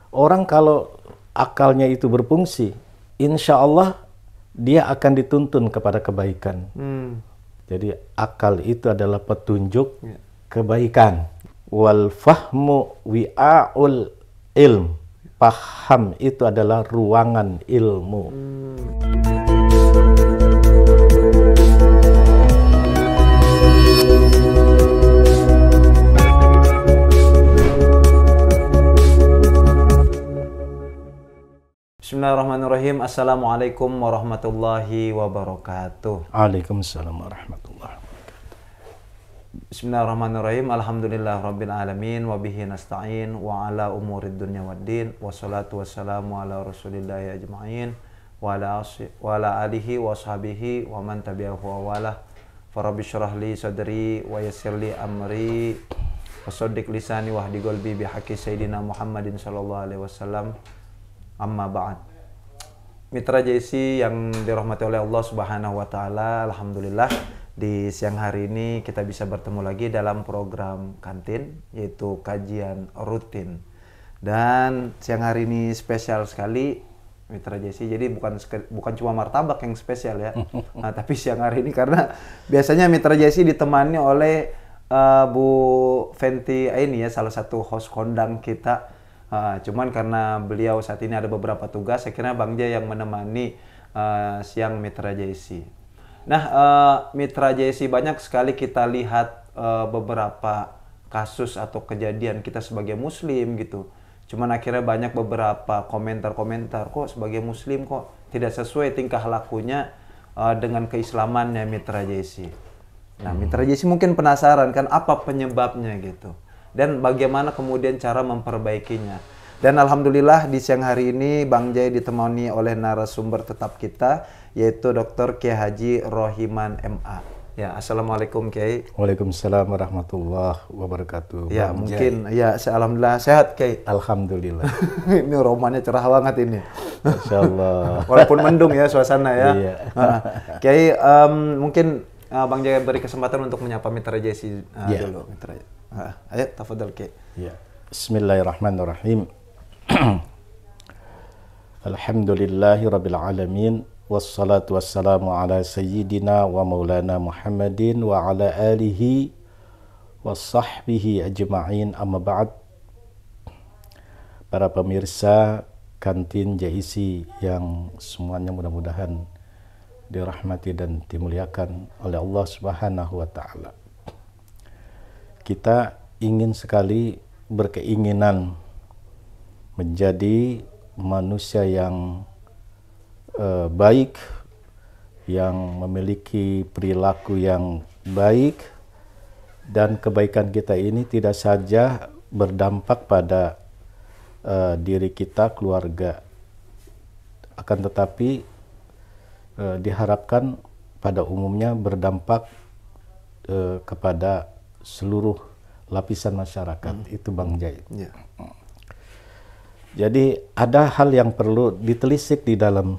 orang kalau akalnya itu berfungsi, insya Allah dia akan dituntun kepada kebaikan. Jadi akal itu adalah petunjuk kebaikan. Wal fahmu wi'aul ilm. Paham itu adalah ruangan ilmu. Bismillahirrahmanirrahim. Assalamualaikum warahmatullahi wabarakatuh. Waalaikumsalam warahmatullahi wabarakatuh. Bismillahirrahmanirrahim. Alhamdulillah rabbil alamin wa bihi nasta'in wa ala umurid dunya waddin wassalatu wassalamu ala rasulillahi ajma'in wa ala alihi wa sahbihi wa man tabi'ahu wa wala. Farabbi syrah li sadri wa yassir li amri wa saddiq lisani wahdi qalbi bihaqqi sayyidina Muhammadin sallallahu alaihi wasallam. Amma ba'd. Mitra JC yang dirahmati oleh Allah Subhanahu wa taala, alhamdulillah di siang hari ini kita bisa bertemu lagi dalam program kantin, yaitu kajian rutin. Dan siang hari ini spesial sekali Mitra JC. Jadi bukan cuma martabak yang spesial ya. Nah, tapi siang hari ini karena biasanya Mitra JC ditemani oleh Bu Fenty ini ya, salah satu host kondang kita. Cuman karena beliau saat ini ada beberapa tugas, akhirnya Bang Jay yang menemani siang Mitra JC. Nah, Mitra JC, banyak sekali kita lihat beberapa kasus atau kejadian kita sebagai muslim gitu. Cuman akhirnya banyak beberapa komentar-komentar, kok sebagai muslim kok tidak sesuai tingkah lakunya dengan keislamannya Mitra JC. Nah, Mitra JC mungkin penasaran kan apa penyebabnya gitu. Dan bagaimana kemudian cara memperbaikinya. Dan alhamdulillah di siang hari ini Bang Jay ditemani oleh narasumber tetap kita, yaitu Dr. Kiai Haji Rohiman MA. Ya, assalamualaikum Kiai. Waalaikumsalam warahmatullahi wabarakatuh. Ya, Bang mungkin Jay. ya alhamdulillah sehat Kiai. Alhamdulillah. Ini romannya cerah banget ini. Insyaallah. Walaupun mendung ya suasana ya. Iya. Kiai, mungkin Bang Jay beri kesempatan untuk menyapa Mitra JC dulu, Mitra. Ayo, tafadhal Kiai. Ya. Bismillahirrahmanirrahim. Alhamdulillahi rabbil alamin. Wassalatu wassalamu ala sayyidina wa maulana Muhammadin wa ala alihi wa sahbihi ajma'in, amma ba'd. Para pemirsa kantin JIC yang semuanya mudah-mudahan dirahmati dan dimuliakan oleh Allah Subhanahu wa taala. Kita ingin sekali berkeinginan menjadi manusia yang baik, yang memiliki perilaku yang baik, dan kebaikan kita ini tidak saja berdampak pada diri kita, keluarga, akan tetapi diharapkan pada umumnya berdampak kepada seluruh lapisan masyarakat. Itu Bang Jay. Ya. Jadi ada hal yang perlu ditelisik di dalam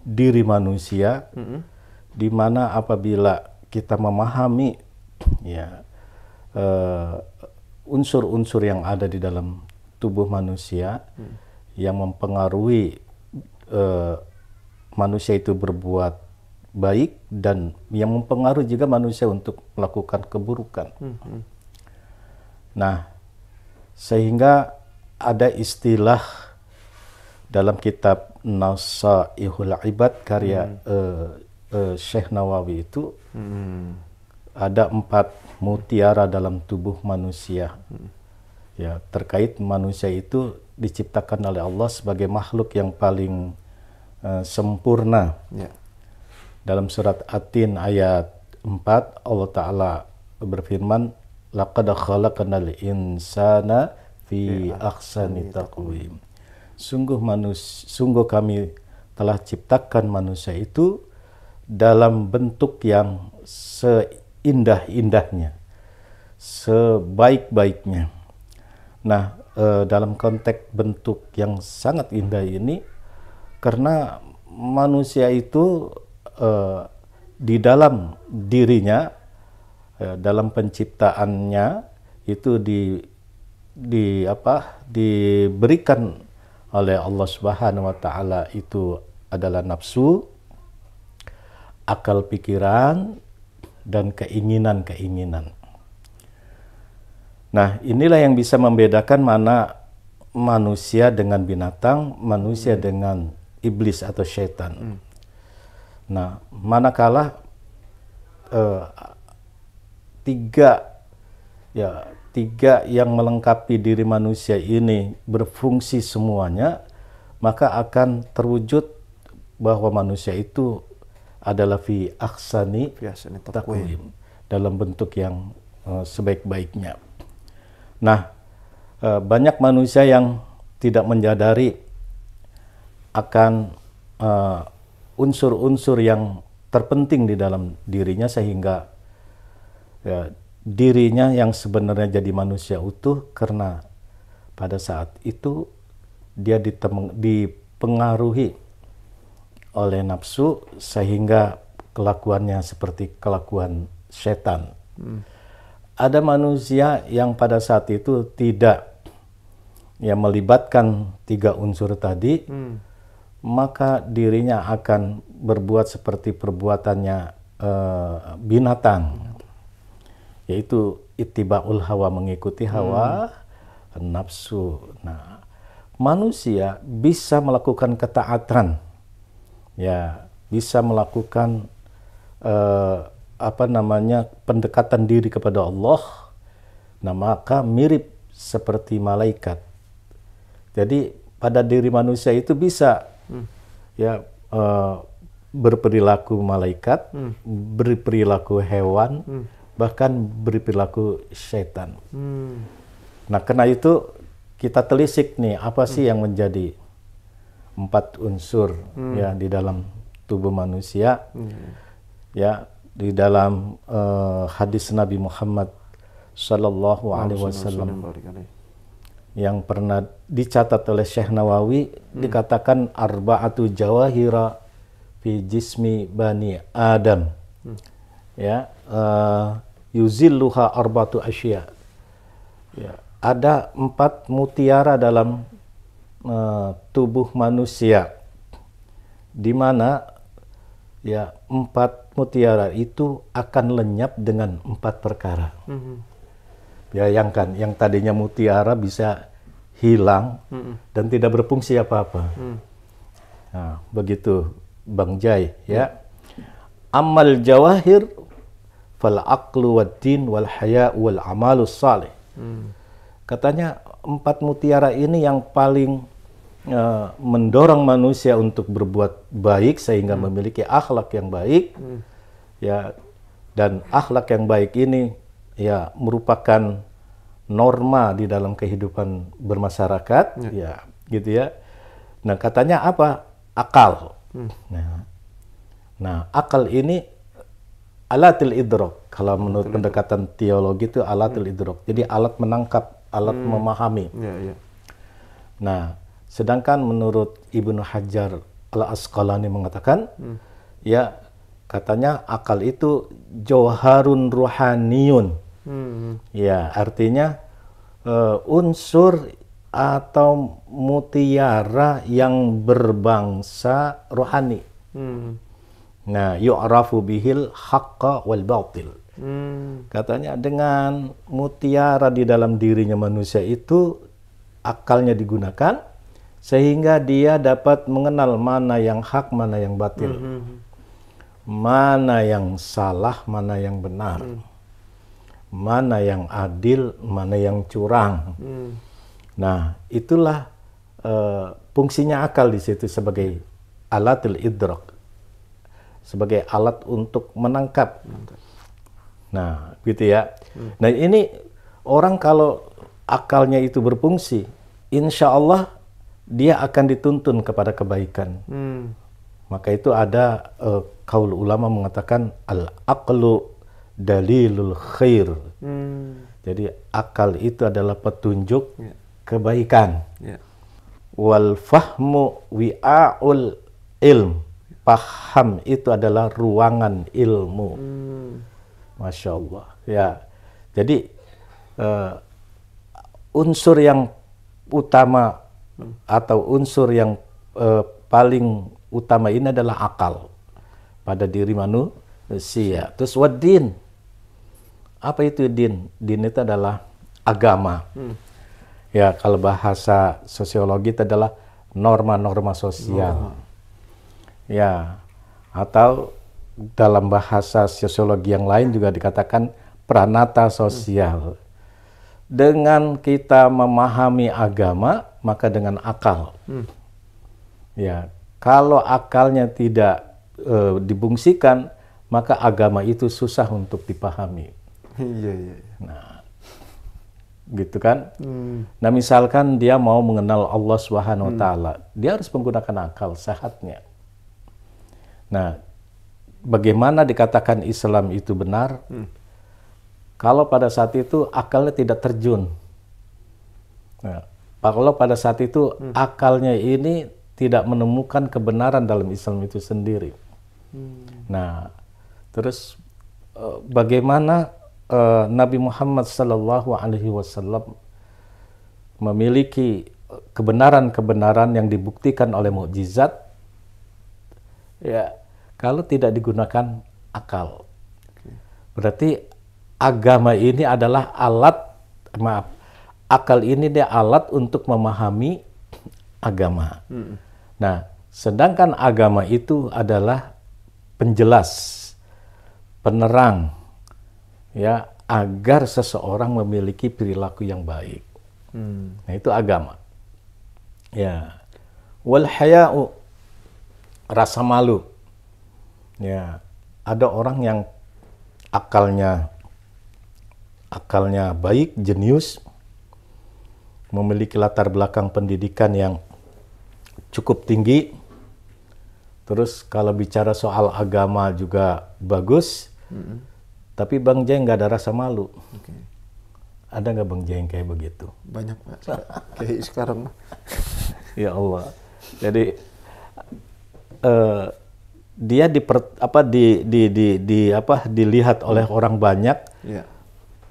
diri manusia, di mana apabila kita memahami ya unsur-unsur yang ada di dalam tubuh manusia yang mempengaruhi manusia itu berbuat baik dan yang mempengaruhi juga manusia untuk melakukan keburukan. Nah, sehingga ada istilah dalam kitab Nasaihul Ibad karya Syekh Nawawi itu, ada 4 mutiara dalam tubuh manusia. Ya, terkait manusia itu diciptakan oleh Allah sebagai makhluk yang paling sempurna. Ya. Dalam surat At-Tin ayat 4 Allah Ta'ala berfirman, laqad khalaqnal insana fi ahsani taqwim. Sungguh kami telah ciptakan manusia itu dalam bentuk yang seindah-indahnya, sebaik-baiknya. Nah, dalam konteks bentuk yang sangat indah ini, karena manusia itu di dalam dirinya, dalam penciptaannya itu diberikan oleh Allah Subhanahu wa taala itu adalah nafsu, akal pikiran, dan keinginan-keinginan. Nah, inilah yang bisa membedakan mana manusia dengan binatang, manusia dengan iblis atau syaitan. Nah, manakala tiga yang melengkapi diri manusia ini berfungsi semuanya, maka akan terwujud bahwa manusia itu adalah fi ahsani taqwim, dalam bentuk yang sebaik-baiknya. Nah, banyak manusia yang tidak menyadari akan unsur-unsur yang terpenting di dalam dirinya, sehingga dirinya yang sebenarnya jadi manusia utuh, karena pada saat itu dia dipengaruhi oleh nafsu sehingga kelakuannya seperti kelakuan setan. Ada manusia yang pada saat itu tidak melibatkan tiga unsur tadi, maka dirinya akan berbuat seperti perbuatannya binatang, yaitu ittiba'ul hawa, mengikuti hawa nafsu. Nah, manusia bisa melakukan ketaatan, bisa melakukan pendekatan diri kepada Allah. Nah, maka mirip seperti malaikat. Jadi pada diri manusia itu bisa berperilaku malaikat, berperilaku hewan, bahkan berperilaku syaitan. Nah, karena itu kita telisik nih, apa sih yang menjadi 4 unsur di dalam tubuh manusia. Di dalam hadis Nabi Muhammad sallallahu alaihi wasallam yang pernah dicatat oleh Syekh Nawawi, dikatakan arba'atu jawahira fi jismi bani Adam. Yuzilluha arba'atu asya. Ada 4 mutiara dalam tubuh manusia, di mana 4 mutiara itu akan lenyap dengan 4 perkara. Bayangkan, yang tadinya mutiara bisa hilang dan tidak berfungsi apa-apa. Nah, begitu Bang Jai, Amal jawahir fal aqlu wad din wal haya wal amalus salih. Katanya 4 mutiara ini yang paling mendorong manusia untuk berbuat baik sehingga memiliki akhlak yang baik, dan akhlak yang baik ini merupakan norma di dalam kehidupan bermasyarakat, gitu ya. Nah, katanya apa? Akal. Nah, akal ini alatil idrok. Kalau menurut pendekatan teologi itu alatil idrok. Jadi alat menangkap, alat memahami. Nah, sedangkan menurut Ibnu Hajar al-Asqalani mengatakan, katanya akal itu jauharun ruhaniyun. Artinya unsur atau mutiara yang berbangsa rohani. Nah, yu'rafu bihil haqqa wal batil. Katanya dengan mutiara di dalam dirinya manusia itu, akalnya digunakan sehingga dia dapat mengenal mana yang hak, mana yang batil, mana yang salah, mana yang benar, mana yang adil, mana yang curang. Nah, itulah fungsinya akal di situ sebagai alatul idrak, sebagai alat untuk menangkap. Nah, gitu ya. Nah, ini orang kalau akalnya itu berfungsi, insya Allah dia akan dituntun kepada kebaikan. Maka itu ada kaul ulama mengatakan al-aqlu dalilul khair. Jadi akal itu adalah petunjuk kebaikan. Wal fahmu wi'aul ilm. Paham itu adalah ruangan ilmu. Masya Allah. Ya, jadi unsur yang utama atau unsur yang paling utama ini adalah akal pada diri manusia. Terus waddin, apa itu din? Din itu adalah agama. Ya, kalau bahasa sosiologi itu adalah norma-norma sosial. Ya, atau dalam bahasa sosiologi yang lain juga dikatakan pranata sosial. Dengan kita memahami agama, maka dengan akal. Ya, kalau akalnya tidak dibungsikan, maka agama itu susah untuk dipahami. Iya. Nah, gitu kan? Nah, misalkan dia mau mengenal Allah Subhanahu wa taala, dia harus menggunakan akal sehatnya. Nah, bagaimana dikatakan Islam itu benar? Kalau pada saat itu akalnya tidak terjun. Nah, kalau pada saat itu akalnya ini tidak menemukan kebenaran dalam Islam itu sendiri. Nah, terus bagaimana Nabi Muhammad SAW memiliki kebenaran-kebenaran yang dibuktikan oleh mukjizat, ya, kalau tidak digunakan akal. Berarti agama ini adalah akal ini dia alat untuk memahami agama. Nah, sedangkan agama itu adalah penjelas, penerang, ya, agar seseorang memiliki perilaku yang baik. Nah, itu agama. Ya, wal haya'u, rasa malu. Ya, ada orang yang akalnya baik, jenius, memiliki latar belakang pendidikan yang cukup tinggi. Terus kalau bicara soal agama juga bagus. Tapi Bang Jeng nggak ada rasa malu. Ada nggak Bang Jeng kayak begitu? Banyak, Pak. Kayak sekarang. Ya Allah. Jadi dia dilihat oleh orang banyak,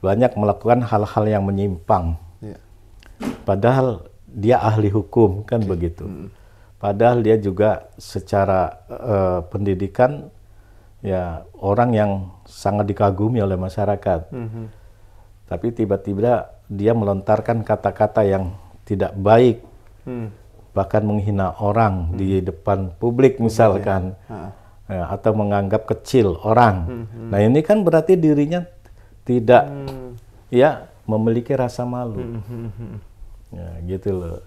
banyak melakukan hal-hal yang menyimpang. Padahal dia ahli hukum, kan begitu. Padahal dia juga secara pendidikan, ya, orang yang sangat dikagumi oleh masyarakat. Tapi tiba-tiba dia melontarkan kata-kata yang tidak baik, bahkan menghina orang di depan publik misalkan, ya, atau menganggap kecil orang. Nah, ini kan berarti dirinya tidak ya memiliki rasa malu. Ya, gitu loh.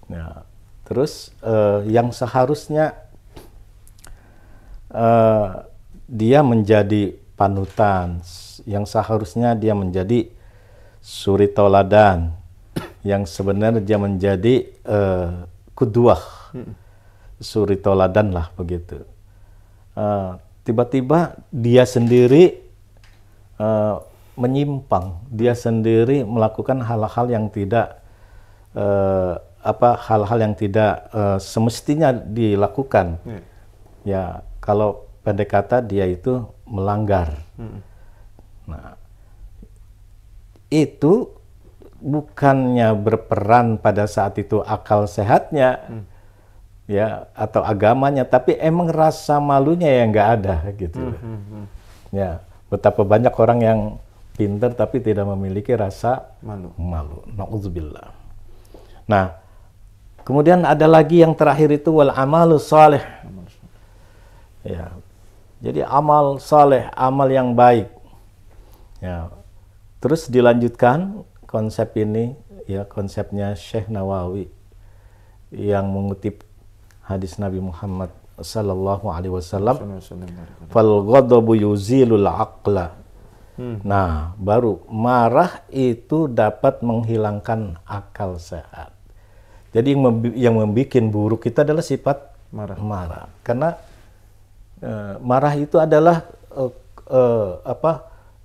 Nah, terus yang seharusnya dia menjadi panutan, yang seharusnya dia menjadi suri tauladan, yang sebenarnya dia menjadi qudwah, suri tauladan lah begitu. Tiba-tiba dia sendiri menyimpang, dia sendiri melakukan hal-hal yang tidak hal-hal yang tidak semestinya dilakukan. Ya, kalau pendek kata dia itu melanggar. Nah, itu bukannya berperan pada saat itu akal sehatnya, ya, atau agamanya, tapi emang rasa malunya yang nggak ada gitu. Ya, betapa banyak orang yang pintar tapi tidak memiliki rasa malu. Na'udzubillah. Nah, kemudian ada lagi yang terakhir itu wal amalu saleh. Ya. Jadi amal saleh, amal yang baik. Ya. Terus dilanjutkan konsep ini, ya, konsepnya Syekh Nawawi yang mengutip hadis Nabi Muhammad sallallahu alaihi wasallam, fal ghadabu yuzilul aqla. Nah, baru marah itu dapat menghilangkan akal sehat. Jadi yang membuat buruk kita adalah sifat marah. Karena marah itu adalah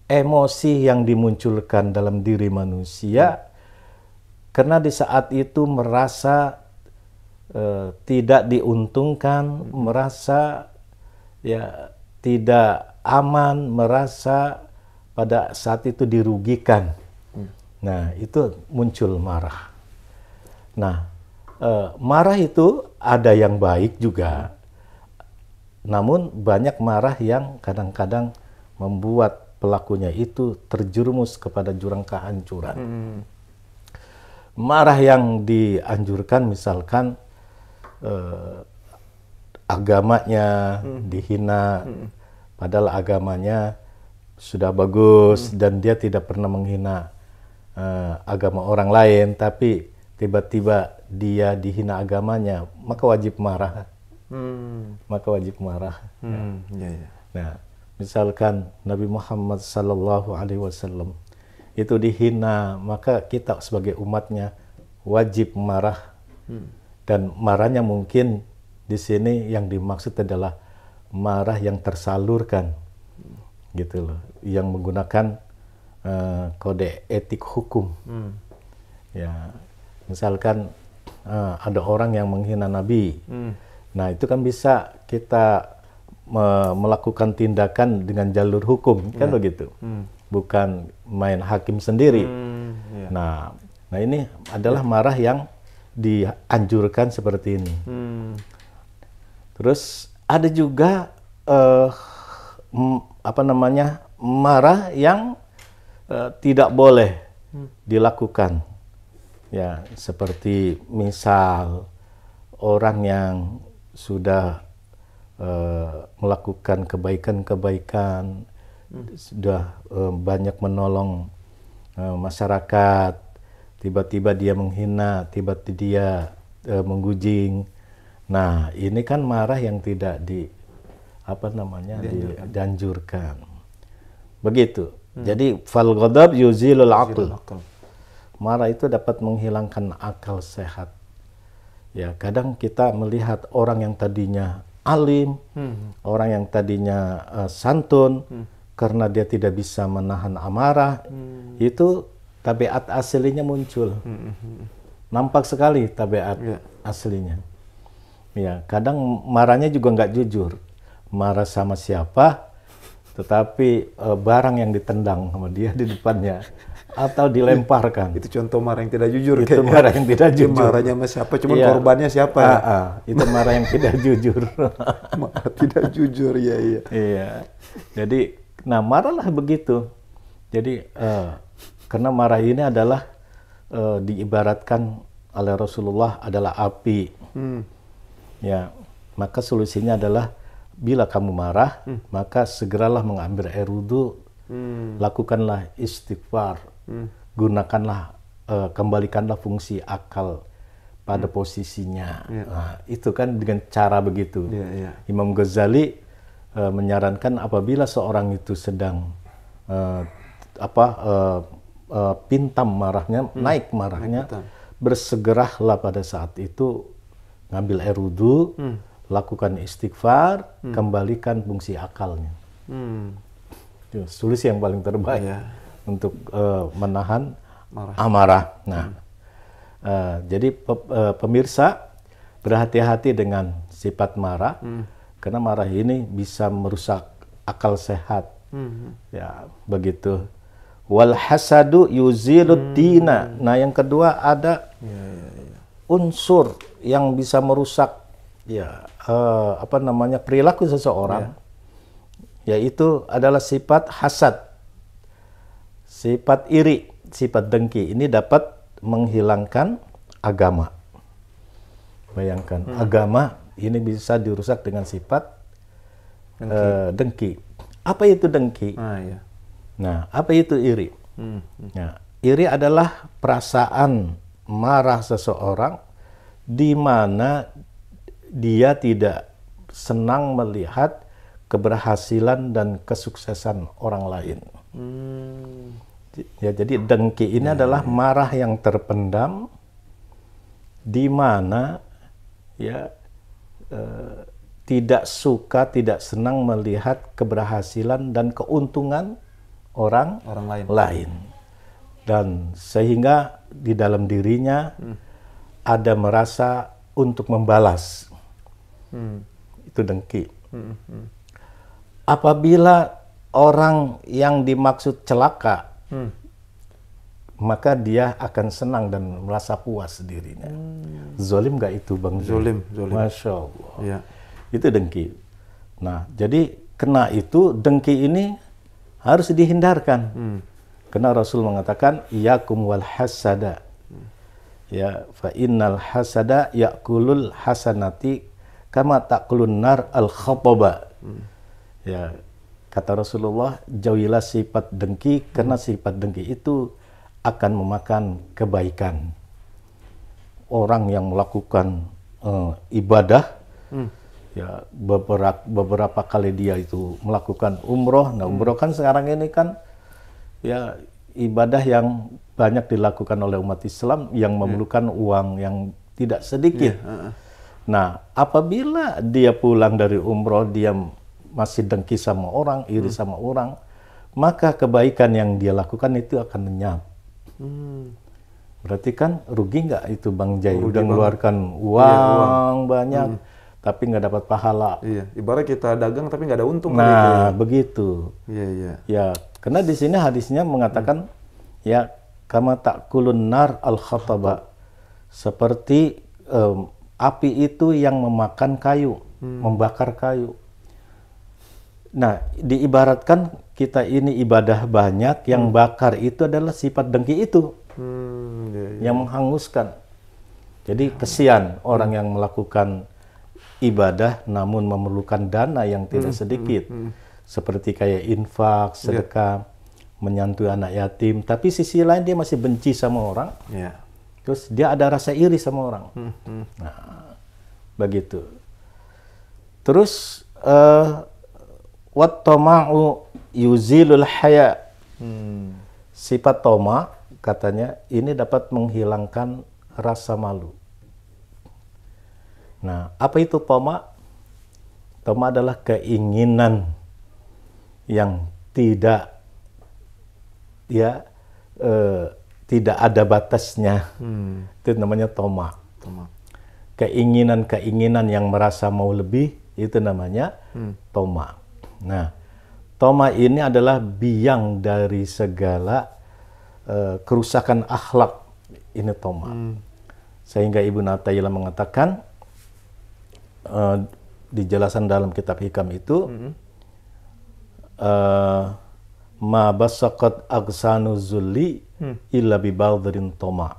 emosi yang dimunculkan dalam diri manusia karena di saat itu merasa tidak diuntungkan, merasa ya tidak aman, merasa pada saat itu dirugikan. Nah, itu muncul marah. Nah, marah itu ada yang baik juga. Namun banyak marah yang kadang-kadang membuat pelakunya itu terjerumus kepada jurang kehancuran. Marah yang dianjurkan misalkan agamanya dihina, padahal agamanya sudah bagus dan dia tidak pernah menghina agama orang lain, tapi tiba-tiba dia dihina agamanya, maka wajib marah. Maka wajib marah. Nah, misalkan Nabi Muhammad Sallallahu Alaihi Wasallam itu dihina, maka kita sebagai umatnya wajib marah. Dan marahnya mungkin di sini yang dimaksud adalah marah yang tersalurkan, gitu loh, yang menggunakan kode etik hukum. Ya, misalkan ada orang yang menghina Nabi, nah itu kan bisa kita melakukan tindakan dengan jalur hukum, kan begitu, bukan main hakim sendiri. Nah ini adalah marah yang dianjurkan seperti ini. Terus ada juga marah yang tidak boleh dilakukan. Ya, seperti misal orang yang sudah melakukan kebaikan-kebaikan, sudah banyak menolong masyarakat, tiba-tiba dia menghina, tiba-tiba dia menggujing. Nah, ini kan marah yang tidak dianjurkan. Begitu. Jadi fal ghadab yuzilul aql. Marah itu dapat menghilangkan akal sehat. Ya, kadang kita melihat orang yang tadinya alim, orang yang tadinya santun, karena dia tidak bisa menahan amarah, itu tabiat aslinya muncul. Nampak sekali tabiat aslinya. Ya, kadang marahnya juga nggak jujur. Marah sama siapa, tetapi barang yang ditendang sama dia di depannya atau dilemparkan. Itu contoh marah yang tidak jujur. Itu marah yang tidak jujur. Marahnya sama siapa, cuman korbannya siapa? Itu marah yang tidak jujur. Marah tidak jujur, ya. Iya. Jadi, nah marahlah begitu. Jadi, karena marah ini adalah diibaratkan oleh Rasulullah adalah api. Ya, maka solusinya adalah bila kamu marah, maka segeralah mengambil air wudhu, lakukanlah istighfar, gunakanlah, kembalikanlah fungsi akal pada posisinya. Nah, itu kan dengan cara begitu. Imam Ghazali menyarankan apabila seorang itu sedang pintam marahnya, naik marahnya, bersegeralah pada saat itu ngambil air wudhu, lakukan istighfar, kembalikan fungsi akalnya. Itu solusi yang paling terbaik untuk menahan amarah. Nah, jadi pemirsa berhati-hati dengan sifat marah, karena marah ini bisa merusak akal sehat. Ya, begitu. Wal hasadu yuzilud dina. Nah, yang kedua ada unsur yang bisa merusak perilaku seseorang, yaitu adalah sifat hasad, sifat iri, sifat dengki. Ini dapat menghilangkan agama. Bayangkan, agama ini bisa dirusak dengan sifat dengki. Apa itu dengki? Nah, apa itu iri? Nah, iri adalah perasaan marah seseorang di mana dia tidak senang melihat keberhasilan dan kesuksesan orang lain. Ya, jadi dengki ini adalah marah yang terpendam, di mana tidak suka, tidak senang melihat keberhasilan dan keuntungan orang lain. Dan sehingga di dalam dirinya ada merasa untuk membalas. Itu dengki. Apabila orang yang dimaksud celaka, maka dia akan senang dan merasa puas dirinya. Zolim nggak itu Bang Jai? Zolim. Masya Allah. Iya. Itu dengki. Nah, jadi kena itu dengki ini harus dihindarkan. Karena Rasul mengatakan, iyakum wal hasada. Ya, fa innal hasada yakulul hasanati kama takulun nar al khataba. Ya, kata Rasulullah, jauhilah sifat dengki karena sifat dengki itu akan memakan kebaikan. Orang yang melakukan ibadah, ya beberapa kali dia itu melakukan umroh. Nah, umroh kan sekarang ini kan ya ibadah yang banyak dilakukan oleh umat Islam yang memerlukan uang yang tidak sedikit. Nah, apabila dia pulang dari umroh, dia masih dengki sama orang, iri sama orang, maka kebaikan yang dia lakukan itu akan lenyap. Berarti kan rugi nggak itu Bang Jai? Udah mengeluarkan uang banyak, tapi nggak dapat pahala. Iya, ibarat kita dagang tapi nggak ada untung. Nah, begitu. Iya. Ya, karena di sini hadisnya mengatakan, ya, kama takulun nar al khataba, seperti api itu yang memakan kayu, membakar kayu. Nah, diibaratkan kita ini ibadah banyak, yang bakar itu adalah sifat dengki itu, yang menghanguskan. Jadi kesian orang yang melakukan ibadah namun memerlukan dana yang tidak sedikit, seperti kayak infak, sedekah, menyantui anak yatim, tapi sisi lain dia masih benci sama orang. Terus dia ada rasa iri sama orang. Nah, begitu. Terus wat-tama'u yuzilul haya. Sifat toma katanya ini dapat menghilangkan rasa malu. Nah, apa itu toma? Toma adalah keinginan yang tidak tidak ada batasnya. Itu namanya toma. Keinginan-keinginan yang merasa mau lebih, itu namanya toma. Nah, toma ini adalah biang dari segala kerusakan akhlak. Ini toma. Sehingga Ibnu Athaillah mengatakan di jelasan dalam kitab Hikam itu, ma basaqat agsanu zulli illa bi baldrin toma.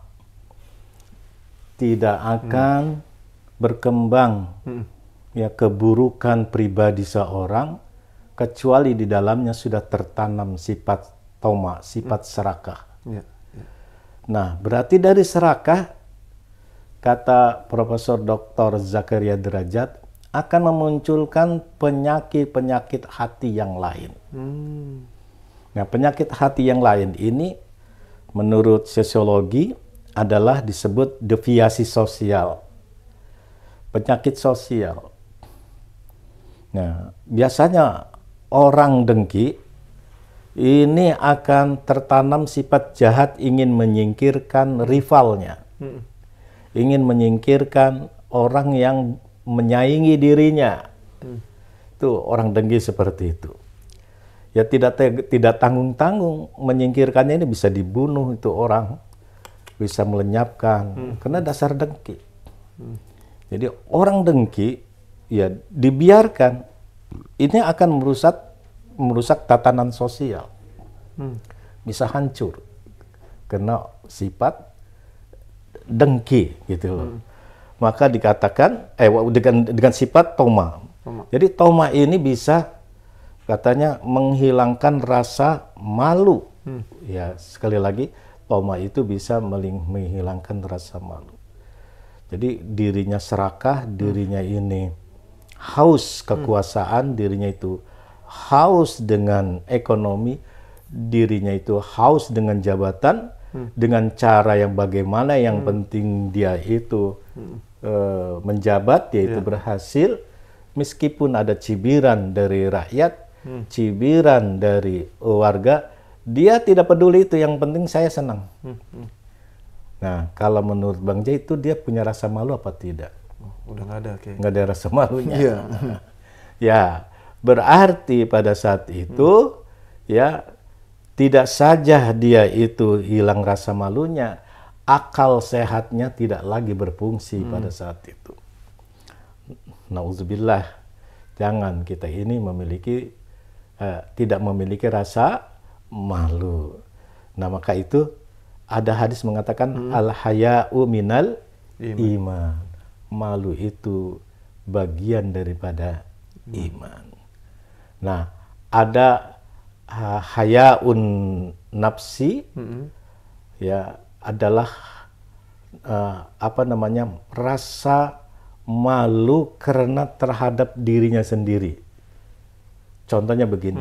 Tidak akan berkembang ya keburukan pribadi seorang kecuali di dalamnya sudah tertanam sifat toma, sifat serakah. Nah, berarti dari serakah, kata Profesor Dr. Zakaria Derajat, akan memunculkan penyakit-penyakit hati yang lain. Nah, penyakit hati yang lain ini menurut sosiologi adalah disebut deviasi sosial. Penyakit sosial. Nah, biasanya orang dengki ini akan tertanam sifat jahat, ingin menyingkirkan rivalnya. Ingin menyingkirkan orang yang menyaingi dirinya. Itu orang dengki seperti itu. Ya tidak tanggung-tanggung menyingkirkannya, ini bisa dibunuh itu orang, bisa melenyapkan karena dasar dengki. Jadi orang dengki ya dibiarkan, ini akan merusak tatanan sosial, bisa hancur karena sifat dengki gitu loh. Maka dikatakan dengan sifat toma. Jadi toma ini bisa katanya menghilangkan rasa malu. Ya, sekali lagi toma itu bisa menghilangkan rasa malu. Jadi dirinya serakah, dirinya ini haus kekuasaan, dirinya itu haus dengan ekonomi, dirinya itu haus dengan jabatan, dengan cara yang bagaimana yang penting dia itu menjabat, yaitu berhasil, meskipun ada cibiran dari rakyat, cibiran dari warga, dia tidak peduli itu, yang penting saya senang. Nah, kalau menurut Bang Jai itu dia punya rasa malu apa tidak? Udah nggak ada kayaknya. Nggak ada rasa malunya. Ya, berarti pada saat itu ya tidak saja dia itu hilang rasa malunya, akal sehatnya tidak lagi berfungsi pada saat itu. Nauzubillah, jangan kita ini tidak memiliki rasa malu. Nah, maka itu ada hadis mengatakan al-haya'u minal iman. Malu itu bagian daripada iman. Nah, ada haya'un nafsi, ya, adalah rasa malu karena terhadap dirinya sendiri. Contohnya begini,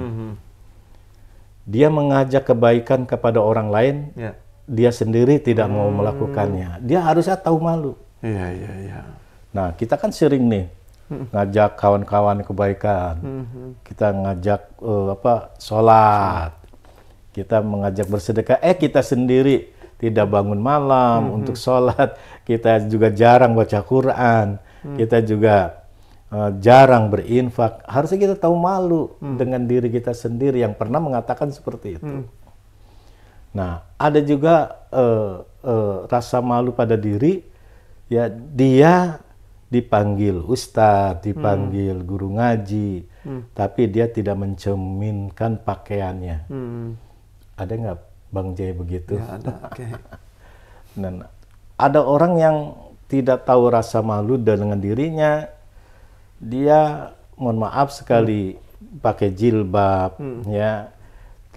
dia mengajak kebaikan kepada orang lain, dia sendiri tidak mau melakukannya. Dia harusnya tahu malu. Nah, kita kan sering nih ngajak kawan-kawan kebaikan, kita ngajak sholat, kita mengajak bersedekah. Kita sendiri tidak bangun malam untuk sholat, kita juga jarang baca Quran, kita juga jarang berinfak. Harusnya kita tahu malu dengan diri kita sendiri yang pernah mengatakan seperti itu. Nah, ada juga rasa malu pada diri, ya, dia dipanggil ustadz, dipanggil guru ngaji, tapi dia tidak mencerminkan pakaiannya. Ada nggak Bang Jay begitu? Ya, ada. Okay. Dan ada orang yang tidak tahu rasa malu dengan dirinya, dia mohon maaf sekali pakai jilbab, ya,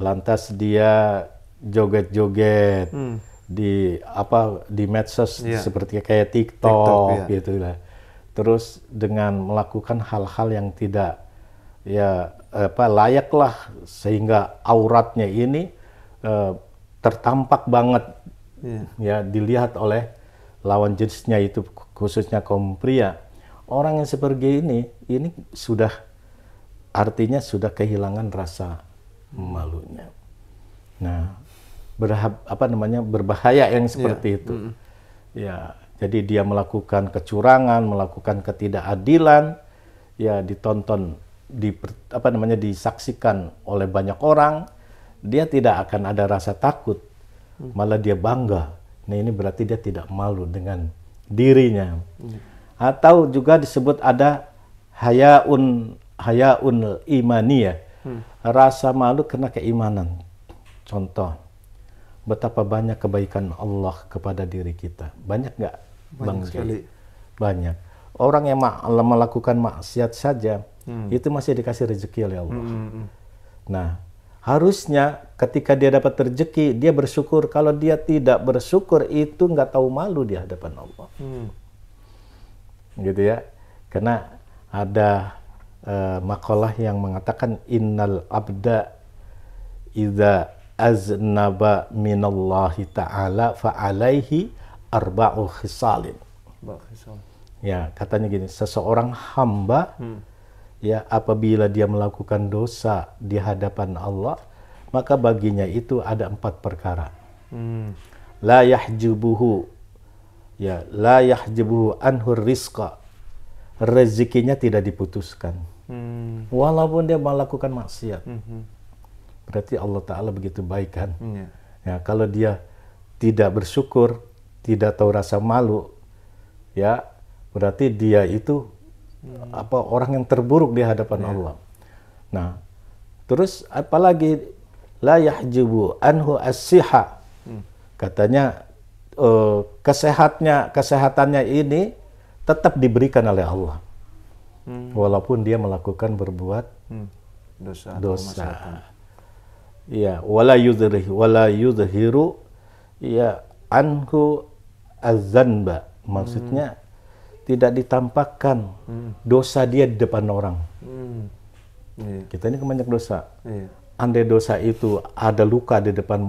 lantas dia joget-joget di medsos seperti kayak TikTok, gitu lah. Terus dengan melakukan hal-hal yang tidak layaklah, sehingga auratnya ini tertampak banget, ya, dilihat oleh lawan jenisnya, itu khususnya kaum pria. Orang yang seperti ini sudah artinya sudah kehilangan rasa malunya. Nah, berbahaya yang seperti itu. Ya, jadi dia melakukan kecurangan, melakukan ketidakadilan, ya, ditonton, disaksikan oleh banyak orang, dia tidak akan ada rasa takut, malah dia bangga. Nah, ini berarti dia tidak malu dengan dirinya. Atau juga disebut ada haya'un imaniyah, rasa malu karena keimanan. Contoh, betapa banyak kebaikan Allah kepada diri kita. Banyak nggak, Bang Jay? Banyak. Orang yang melakukan maksiat saja, itu masih dikasih rezeki oleh Allah. Nah, harusnya ketika dia dapat rezeki, dia bersyukur. Kalau dia tidak bersyukur, itu nggak tahu malu di hadapan Allah. Gitu ya. Karena ada makalah yang mengatakan innal abda idza aznaba minallahi ta'ala fa'alaihi arba'u khisalin. Ya, katanya gini, seseorang hamba, ya, apabila dia melakukan dosa di hadapan Allah, maka baginya itu ada 4 perkara. La yahjubuhu, ya, la yahjubuhu anhu rizqa, rezekinya tidak diputuskan, walaupun dia melakukan maksiat. Berarti Allah Ta'ala begitu baik, kan? Ya, kalau dia tidak bersyukur, tidak tahu rasa malu, ya, berarti dia itu orang yang terburuk di hadapan Allah. Nah, terus apalagi la yahjubu anhu as-siha, katanya kesehatannya ini tetap diberikan oleh Allah, walaupun dia melakukan berbuat dosa. Ya, wala yudhiru ya anhu az-zanba, maksudnya tidak ditampakkan dosa dia di depan orang. Kita ini banyak dosa. Andai dosa itu ada luka di depan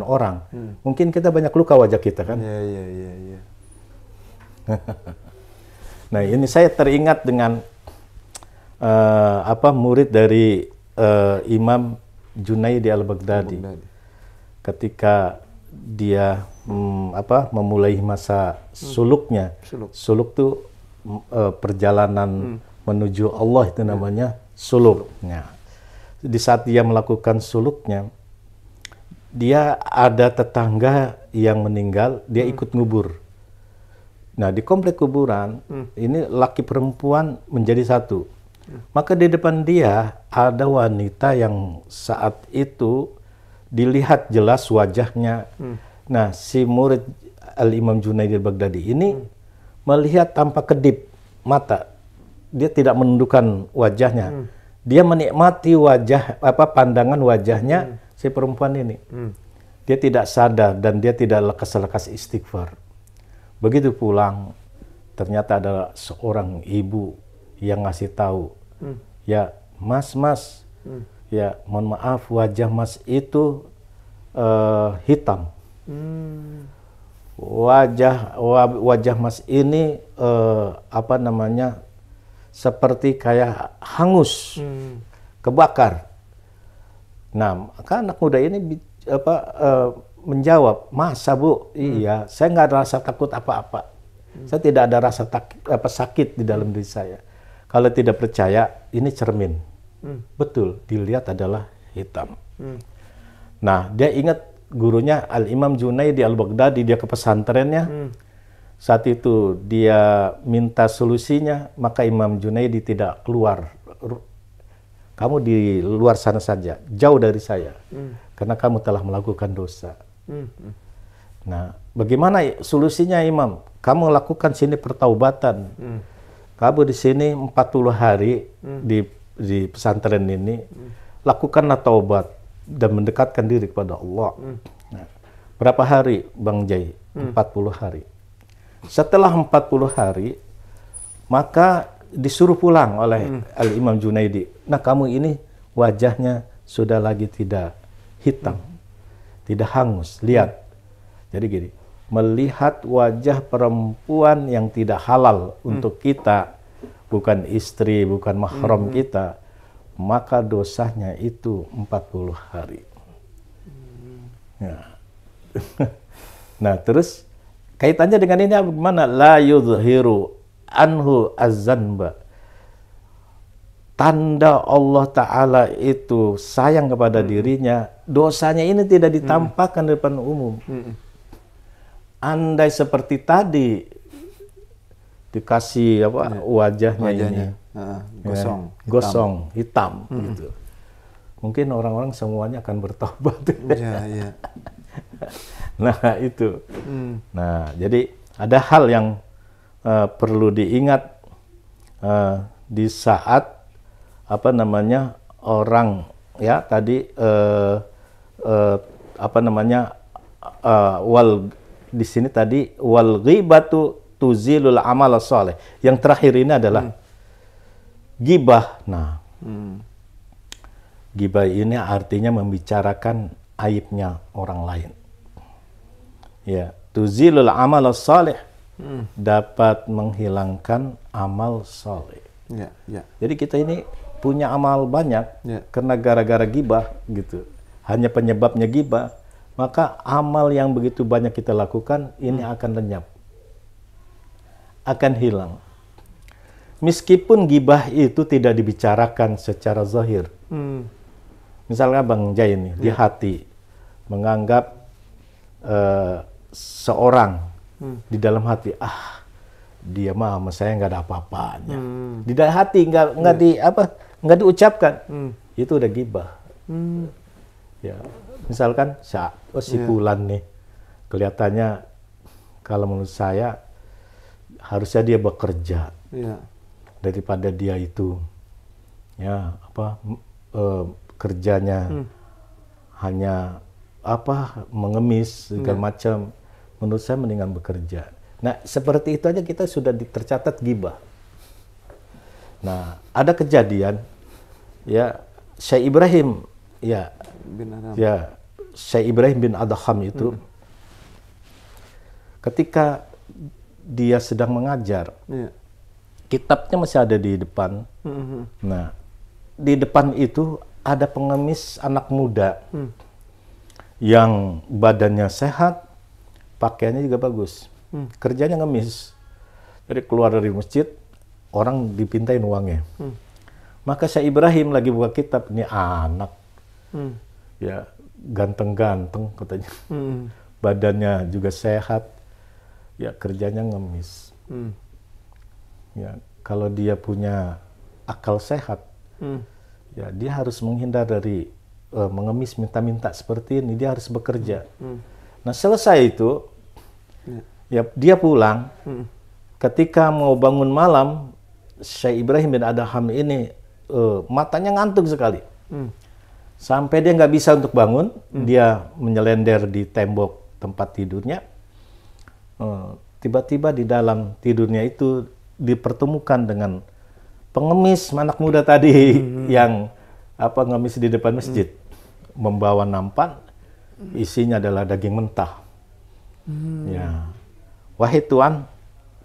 orang, mungkin kita banyak luka wajah kita, kan? Iya. Nah, ini saya teringat dengan murid dari Imam Junaidi al-Baghdadi. Ketika dia memulai masa suluknya. Suluk itu perjalanan menuju Allah, itu namanya suluk. Nah, di saat dia melakukan suluknya, dia ada tetangga yang meninggal, dia ikut ngubur. Nah, di komplek kuburan, ini laki perempuan menjadi satu. Maka di depan dia ada wanita yang saat itu dilihat jelas wajahnya. Nah, si murid Al-Imam Junaid al-Baghdadi ini melihat tanpa kedip mata. Dia tidak menundukkan wajahnya. Dia menikmati pandangan wajahnya si perempuan ini. Dia tidak sadar dan dia tidak lekas-lekas istighfar. Begitu pulang, ternyata ada seorang ibu yang ngasih tahu, ya mas, ya mohon maaf wajah mas itu hitam. Wajah mas ini seperti kayak hangus, kebakar. Nah, maka anak muda ini menjawab, masa bu, iya, saya nggak ada rasa takut apa-apa. Saya tidak ada rasa sakit di dalam diri saya. Kalau tidak percaya, ini cermin. Betul, dilihat adalah hitam. Nah, dia ingat gurunya Al-Imam Junaid al-Baghdadi, dia ke pesantrennya. Saat itu dia minta solusinya, maka Imam Junaidi tidak keluar. Kamu di luar sana saja, jauh dari saya. Karena kamu telah melakukan dosa. Nah, bagaimana solusinya Imam? Kamu lakukan sini pertaubatan. Kamu di sini 40 hari di pesantren ini, lakukanlah taubat dan mendekatkan diri kepada Allah. Nah, berapa hari Bang Jai? 40 hari. Setelah 40 hari, maka disuruh pulang oleh Al-Imam Junaidi. Nah, kamu ini wajahnya sudah lagi tidak hitam, tidak hangus. Lihat. Jadi gini, melihat wajah perempuan yang tidak halal untuk kita, bukan istri, bukan mahram kita, maka dosanya itu 40 hari. Ya. Nah, terus kaitannya dengan ini bagaimana? La yudhiru anhu az-zanba. Tanda Allah Ta'ala itu sayang kepada dirinya, dosanya ini tidak ditampakkan di depan umum. Andai seperti tadi dikasih wajahnya ini gosong, hitam gitu. Mungkin orang-orang semuanya akan bertobat. Nah, itu. Nah, jadi ada hal yang perlu diingat di saat orang ya tadi di sini tadi wal ghibatu tuzilul amal saleh. Yang terakhir ini adalah gibah. Nah, gibah ini artinya membicarakan aibnya orang lain. Ya, tuzilul amal saleh, dapat menghilangkan amal saleh. Jadi kita ini punya amal banyak karena gara-gara gibah gitu. Hanya penyebabnya gibah, maka amal yang begitu banyak kita lakukan ini akan lenyap, akan hilang. Meskipun gibah itu tidak dibicarakan secara zahir. Misalnya Bang Jai ini di hati menganggap seorang di dalam hati, dia mah sama saya nggak ada apa-apanya. Di dalam hati nggak diucapkan, itu udah gibah. Ya, misalkan si Fulan nih kelihatannya kalau menurut saya harusnya dia bekerja daripada dia itu kerjanya hanya mengemis segala macam. Menurut saya mendingan bekerja. Nah, seperti itu aja kita sudah tercatat gibah. Nah, ada kejadian ya Syekh Ibrahim Syekh Ibrahim bin Adham itu ketika dia sedang mengajar, kitabnya masih ada di depan. Nah, di depan itu ada pengemis anak muda yang badannya sehat, pakaiannya juga bagus, kerjanya ngemis. Jadi keluar dari masjid, orang dipintain uangnya. Maka Syekh Ibrahim lagi buka kitab, ini anak, ya ganteng-ganteng katanya. Badannya juga sehat. Ya kerjanya ngemis. Ya kalau dia punya akal sehat, ya dia harus menghindar dari mengemis minta-minta seperti ini. Dia harus bekerja. Nah selesai itu, ya dia pulang. Ketika mau bangun malam, Syekh Ibrahim bin Adham ini matanya ngantuk sekali. Sampai dia nggak bisa untuk bangun, dia menyelender di tembok tempat tidurnya. Tiba-tiba di dalam tidurnya itu dipertemukan dengan pengemis anak muda tadi yang ngemis di depan masjid, membawa nampan, isinya adalah daging mentah. Ya, wahai tuan,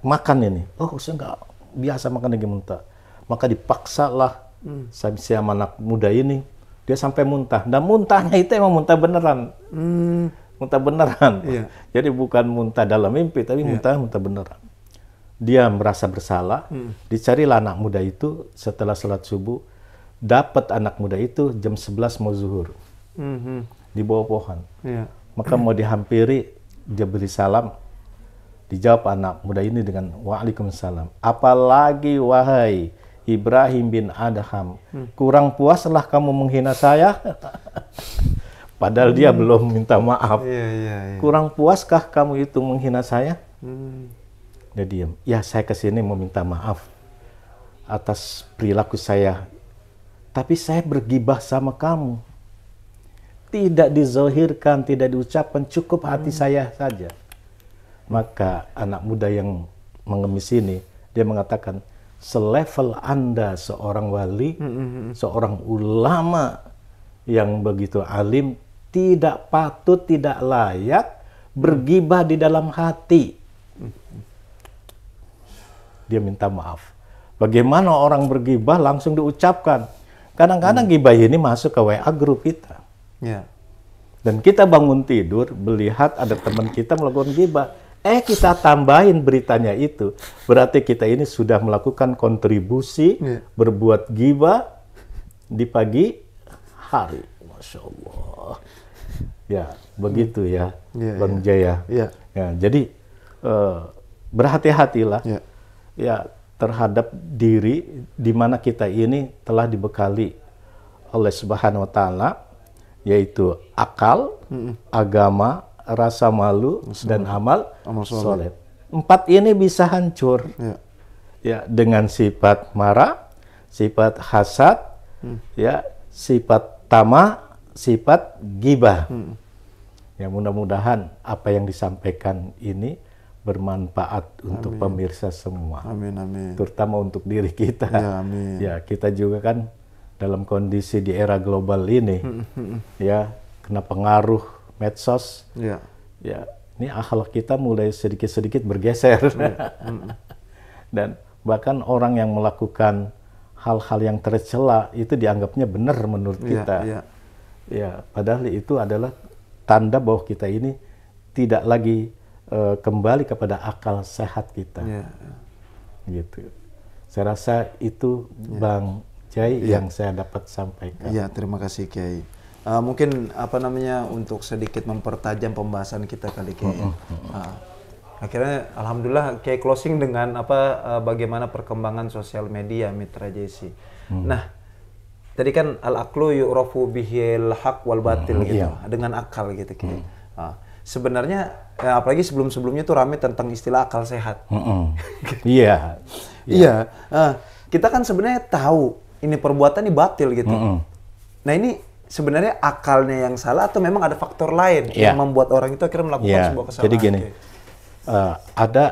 makan ini. Oh, saya nggak biasa makan daging mentah. Maka dipaksalah si anak muda ini, dia sampai muntah. Dan muntahnya itu emang muntah beneran. Muntah beneran. Iya. Jadi bukan muntah dalam mimpi, tapi muntah beneran. Dia merasa bersalah, dicarilah anak muda itu setelah sholat subuh, dapat anak muda itu jam 11 mau zuhur. Di bawah pohon. Iya. Maka mau dihampiri, dia beri salam. Dijawab anak muda ini dengan Waalaikumsalam. Apalagi wahai Ibrahim bin Adham, kurang puaslah kamu menghina saya? Padahal dia belum minta maaf. Kurang puaskah kamu itu menghina saya? Dia diam. Ya, saya kesini mau minta maaf atas perilaku saya. Tapi saya bergibah sama kamu. Tidak dizohirkan, tidak diucapkan, cukup hati saya saja. Maka anak muda yang mengemis ini, dia mengatakan, selevel Anda seorang wali, seorang ulama yang begitu alim, tidak patut, tidak layak bergibah di dalam hati. Dia minta maaf. Bagaimana orang bergibah langsung diucapkan. Kadang-kadang gibah ini masuk ke WA grup kita. Dan kita bangun tidur, melihat ada teman kita melakukan gibah. Kita tambahin beritanya itu. Berarti kita ini sudah melakukan kontribusi berbuat gibah di pagi hari. Masya Allah. Ya, begitu ya, Bang Jaya. Ya, jadi berhati-hatilah ya terhadap diri di mana kita ini telah dibekali oleh Subhanahu wa Ta'ala, yaitu akal, agama, rasa malu, dan amal soleh. 4 ini bisa hancur ya dengan sifat marah, sifat hasad, ya sifat tamak, sifat gibah. Ya mudah-mudahan apa yang disampaikan ini bermanfaat untuk pemirsa semua. Amin, amin. Terutama untuk diri kita. Ya, amin. Ya, kita juga kan dalam kondisi di era global ini, ya kena pengaruh medsos. Ya, ini akhlak kita mulai sedikit-sedikit bergeser. Dan bahkan orang yang melakukan hal-hal yang tercela itu dianggapnya benar menurut kita. Ya, padahal itu adalah tanda bahwa kita ini tidak lagi kembali kepada akal sehat kita. Gitu. Saya rasa itu Bang Jai yang saya dapat sampaikan. Ya, terima kasih Kiai. Mungkin untuk sedikit mempertajam pembahasan kita kali Kiai. Akhirnya alhamdulillah Kiai closing dengan bagaimana perkembangan sosial media Mitra JC. Nah, tadi kan al-aqlu yu'rafu bihil haq wal batil gitu. Dengan akal gitu Kiai. Sebenarnya apalagi sebelum-sebelumnya tuh rame tentang istilah akal sehat. Iya. Kita kan sebenarnya tahu ini perbuatan ini batil gitu. Nah, ini sebenarnya akalnya yang salah atau memang ada faktor lain yang membuat orang itu akhirnya melakukan sebuah kesalahan? Jadi gini, ada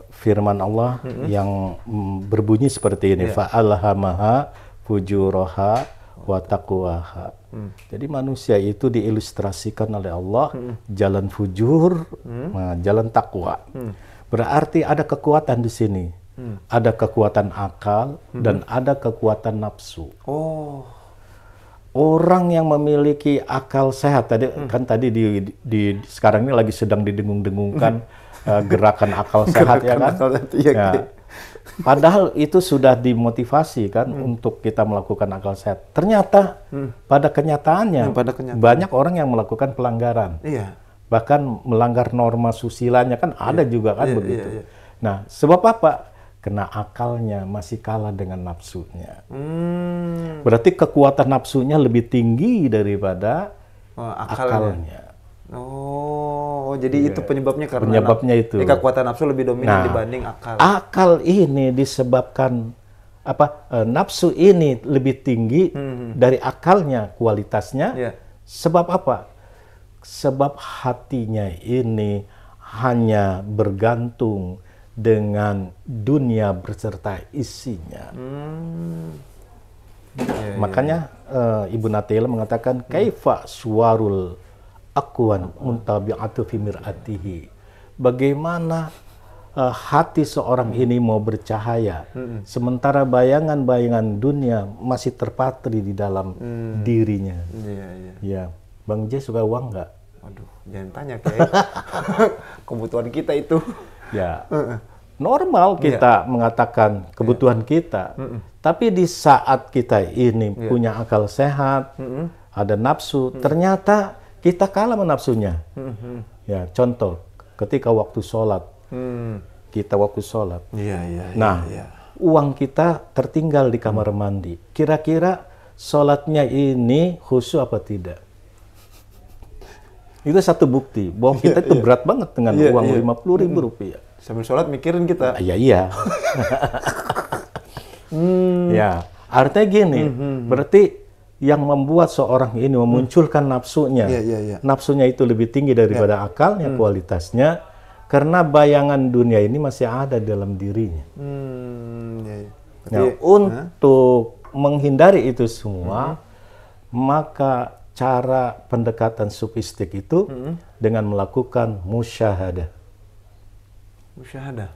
firman Allah yang berbunyi seperti ini, fa'alhamaha fujuraha wa taqwaha. Jadi manusia itu diilustrasikan oleh Allah jalan fujur, jalan takwa. Berarti ada kekuatan di sini. Ada kekuatan akal dan ada kekuatan nafsu. Orang yang memiliki akal sehat tadi sekarang ini lagi sedang didengung-dengungkan gerakan akal sehat ya kan? Padahal itu sudah dimotivasi kan untuk kita melakukan akal sehat. Ternyata pada kenyataannya banyak orang yang melakukan pelanggaran. Iya. Bahkan melanggar norma susilanya kan ada juga kan begitu. Nah, sebab apa? Kena akalnya masih kalah dengan nafsunya. Berarti kekuatan nafsunya lebih tinggi daripada akalnya. Oh, jadi itu penyebabnya karena itu. Kekuatan nafsu lebih dominan dibanding akal. Akal ini disebabkan nafsu ini lebih tinggi dari akalnya kualitasnya. Sebab apa? Sebab hatinya ini hanya bergantung dengan dunia beserta isinya. Makanya Ibnu Athaillah mengatakan kaifa suwarul aqwan muntabi'atu fi mir'atihi. Bagaimana hati seorang ini mau bercahaya sementara bayangan-bayangan dunia masih terpatri di dalam dirinya. Ya, Bang J suka uang nggak? Waduh, jangan tanya kayak kebutuhan kita itu. Ya, normal kita mengatakan kebutuhan kita. Tapi di saat kita ini punya akal sehat, ada nafsu, ternyata kita kalah sama nafsunya. Ya, contoh, ketika waktu sholat, kita waktu sholat. Uang kita tertinggal di kamar mandi. Kira-kira sholatnya ini khusyuk apa tidak? Itu satu bukti bahwa kita itu berat banget dengan uang Rp50.000. Sambil sholat mikirin kita. Iya. Ya, artinya gini, berarti yang membuat seorang ini memunculkan nafsunya, nafsunya itu lebih tinggi daripada akalnya, kualitasnya, karena bayangan dunia ini masih ada dalam dirinya. Nah, untuk menghindari itu semua, maka cara pendekatan sufistik itu dengan melakukan musyahadah.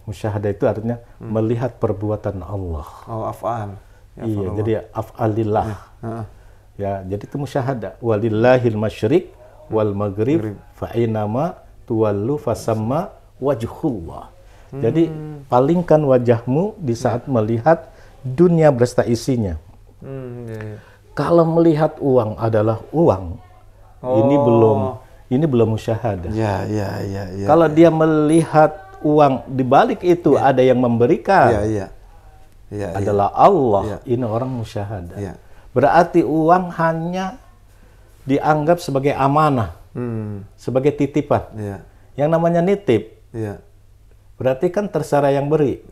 Musyahadah itu artinya melihat perbuatan Allah. Oh, af'al. Iya, jadi af'alillah. Ya, jadi itu musyahadah. Walillahil masyriq wal maghrib fa ainama tuwallu fasamma wajhullah. Jadi palingkan wajahmu di saat melihat dunia beserta isinya. Kalau melihat uang adalah uang, ini belum musyahadah. Kalau dia melihat uang di balik itu ada yang memberikan, adalah Allah. Ini orang musyahadah. Berarti uang hanya dianggap sebagai amanah, sebagai titipan. Yang namanya nitip. Berarti kan terserah yang beri.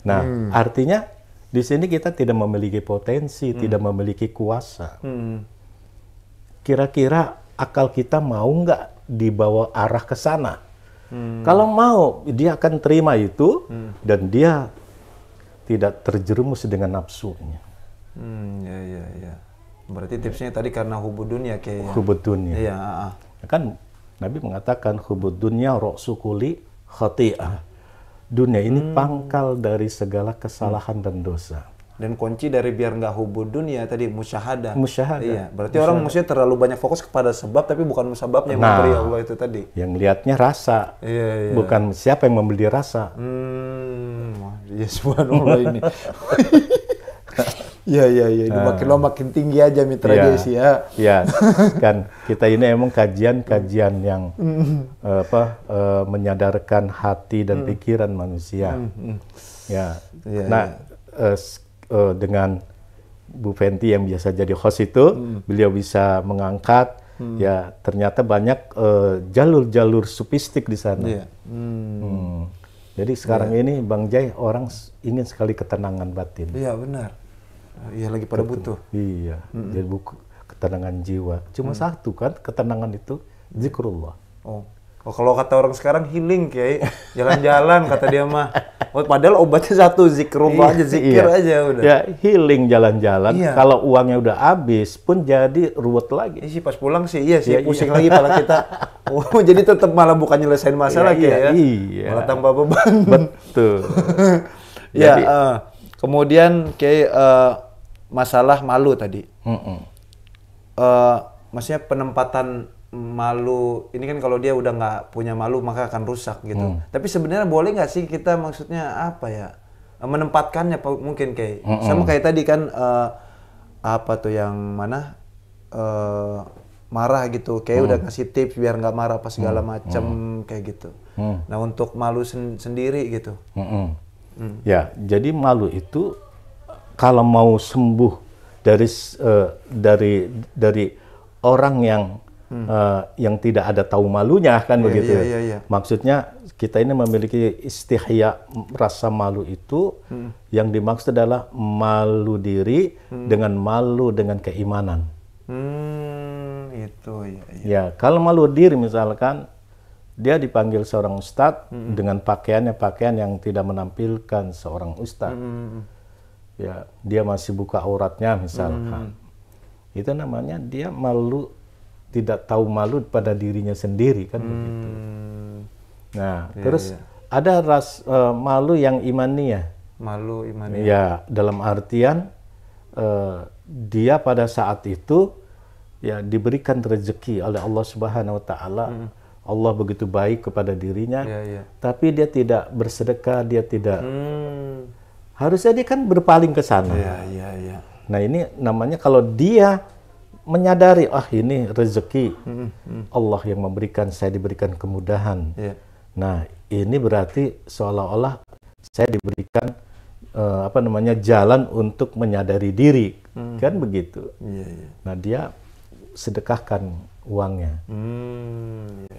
Nah, artinya di sini kita tidak memiliki potensi, tidak memiliki kuasa. Kira-kira akal kita mau nggak dibawa arah ke sana? Kalau mau, dia akan terima itu dan dia tidak terjerumus dengan nafsunya. Berarti tipsnya tadi karena hubud dunia kayaknya. Hubud dunia. Kan Nabi mengatakan hubud dunia ra'su kulli khati'ah. Dunia ini pangkal dari segala kesalahan dan dosa. Dan kunci dari biar nggak hubud dunia tadi musyahadah. Iya, berarti orang mestinya terlalu banyak fokus kepada sebab tapi bukan musababnya yang memberi Allah itu tadi. Yang lihatnya rasa, bukan siapa yang membeli rasa. Ya subhanallah ini. Ini makin lama makin tinggi aja mitra guys ya. Ya, kan kita ini emang kajian yang menyadarkan hati dan pikiran manusia. Dengan Bu Fenty yang biasa jadi host itu, beliau bisa mengangkat ya ternyata banyak jalur-jalur sufistik di sana. Jadi sekarang ini Bang Jai orang ingin sekali ketenangan batin. Iya benar. Iya lagi pada butuh. Iya. Jadi ketenangan jiwa. Cuma satu kan ketenangan itu zikrullah. Oh, kalau kata orang sekarang healing kayak jalan-jalan kata dia mah. Padahal obatnya satu zikrullah aja, zikir aja udah. Ya healing jalan-jalan. Kalau uangnya udah habis pun jadi ruwet lagi. Sih pas pulang sih pusing lagi kepala kita. Jadi tetap malah bukan nyelesain masalah kayak malah tambah beban. Betul. Kemudian kayak masalah malu tadi. Maksudnya penempatan malu ini kan kalau dia udah nggak punya malu maka akan rusak gitu. Tapi sebenarnya boleh nggak sih kita maksudnya apa ya menempatkannya mungkin kayak sama kayak tadi kan apa tuh yang mana marah gitu kayak udah ngasih tips biar nggak marah apa segala macam kayak gitu. Nah untuk malu sendiri gitu. Ya jadi malu itu kalau mau sembuh dari orang yang tidak ada tahu malunya kan begitu. Maksudnya kita ini memiliki istihya rasa malu itu yang dimaksud adalah malu diri dengan malu dengan keimanan. Itu ya. Ya kalau malu diri misalkan dia dipanggil seorang ustadz dengan pakaian yang tidak menampilkan seorang ustadz. Ya dia masih buka auratnya misalkan. Itu namanya dia malu, tidak tahu malu pada dirinya sendiri kan begitu. Nah, terus ada malu yang imaniyah. Malu imaniyah. Ya, dalam artian dia pada saat itu ya diberikan rezeki oleh Allah Subhanahu wa taala. Allah begitu baik kepada dirinya. Tapi dia tidak bersedekah, dia tidak harusnya dia kan berpaling ke sana. Nah, ini namanya kalau dia menyadari, ini rezeki Allah yang memberikan, saya diberikan kemudahan. Nah, ini berarti seolah-olah saya diberikan jalan untuk menyadari diri, kan begitu. Nah, dia sedekahkan uangnya.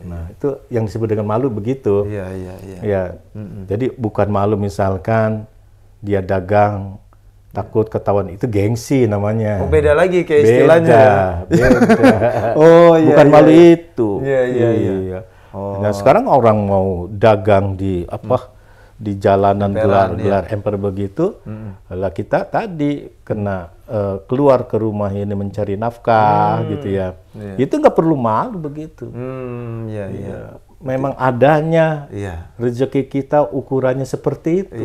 Nah, itu yang disebut dengan malu begitu. Ya, jadi bukan malu misalkan dia dagang takut ketahuan, itu gengsi namanya. Oh, beda lagi kayak istilahnya. Beda. Bukan malu itu. Iya. Nah, sekarang orang mau dagang di jalanan gelar emper begitu, lah kita tadi kena keluar ke rumah ini mencari nafkah gitu ya. Itu nggak perlu malu begitu. Memang adanya rezeki kita ukurannya seperti itu.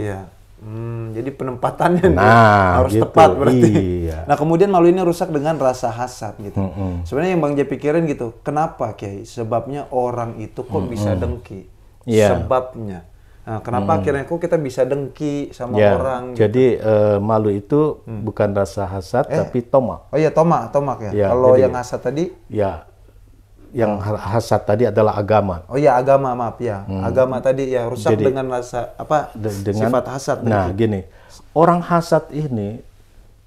Jadi penempatannya harus gitu, tepat berarti. Nah kemudian malu ini rusak dengan rasa hasad gitu. Sebenarnya yang Bang Jai pikirin gitu, kenapa Kiai? Sebabnya orang itu kok bisa dengki? Sebabnya. Nah, kenapa akhirnya kok kita bisa dengki sama orang? Jadi malu itu bukan rasa hasad tapi tomak. Oh iya tomak ya. Kalau yang hasad tadi? Ya. Yang hasad tadi adalah agama. Oh iya agama, maaf ya. Agama tadi ya rusak jadi, dengan rasa dengan sifat hasad. Nah gini, orang hasad ini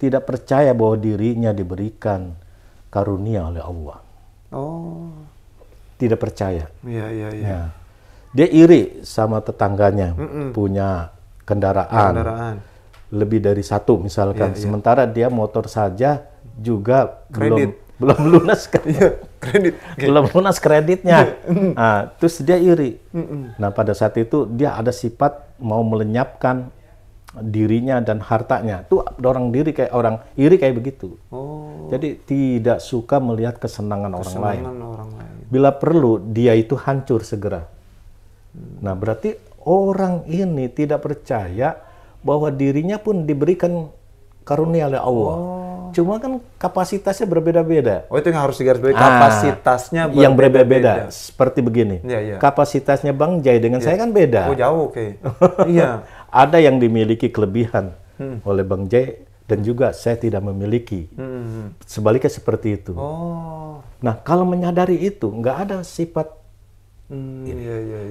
tidak percaya bahwa dirinya diberikan karunia oleh Allah. Oh. Tidak percaya. Iya. Nah, dia iri sama tetangganya, punya kendaraan. Lebih dari satu misalkan. Sementara dia motor saja juga belum lunas belum lunas kreditnya. Nah, terus dia iri. Nah, pada saat itu dia ada sifat mau melenyapkan dirinya dan hartanya. Itu orang iri kayak begitu. Jadi tidak suka melihat kesenangan orang lain. Bila perlu dia itu hancur segera. Nah, berarti orang ini tidak percaya bahwa dirinya pun diberikan karunia oleh Allah. Cuma kan kapasitasnya berbeda-beda. Oh, itu yang harus digarisbawahi, kapasitasnya berbeda-beda. Yang berbeda-beda. Seperti begini. Kapasitasnya Bang Jai dengan saya kan beda. Oh, jauh, oke. Iya. Ada yang dimiliki kelebihan oleh Bang Jai dan juga saya tidak memiliki. Sebaliknya seperti itu. Nah, kalau menyadari itu, nggak ada sifat.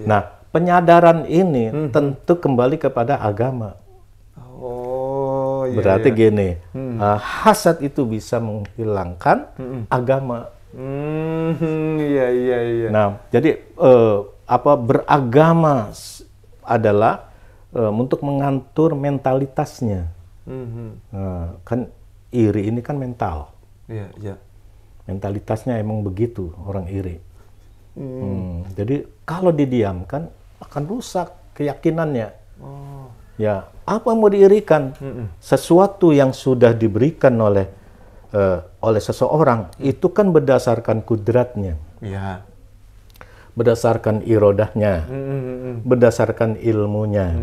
Nah, penyadaran ini tentu kembali kepada agama. Berarti gini, hasad itu bisa menghilangkan agama. Nah, jadi beragama adalah untuk mengatur mentalitasnya. Kan iri ini kan mental. Mentalitasnya emang begitu orang iri. Jadi kalau didiamkan akan rusak keyakinannya. Ya, apa yang mau diirikan? Sesuatu yang sudah diberikan oleh seseorang itu kan berdasarkan kudratnya, berdasarkan irodahnya, berdasarkan ilmunya.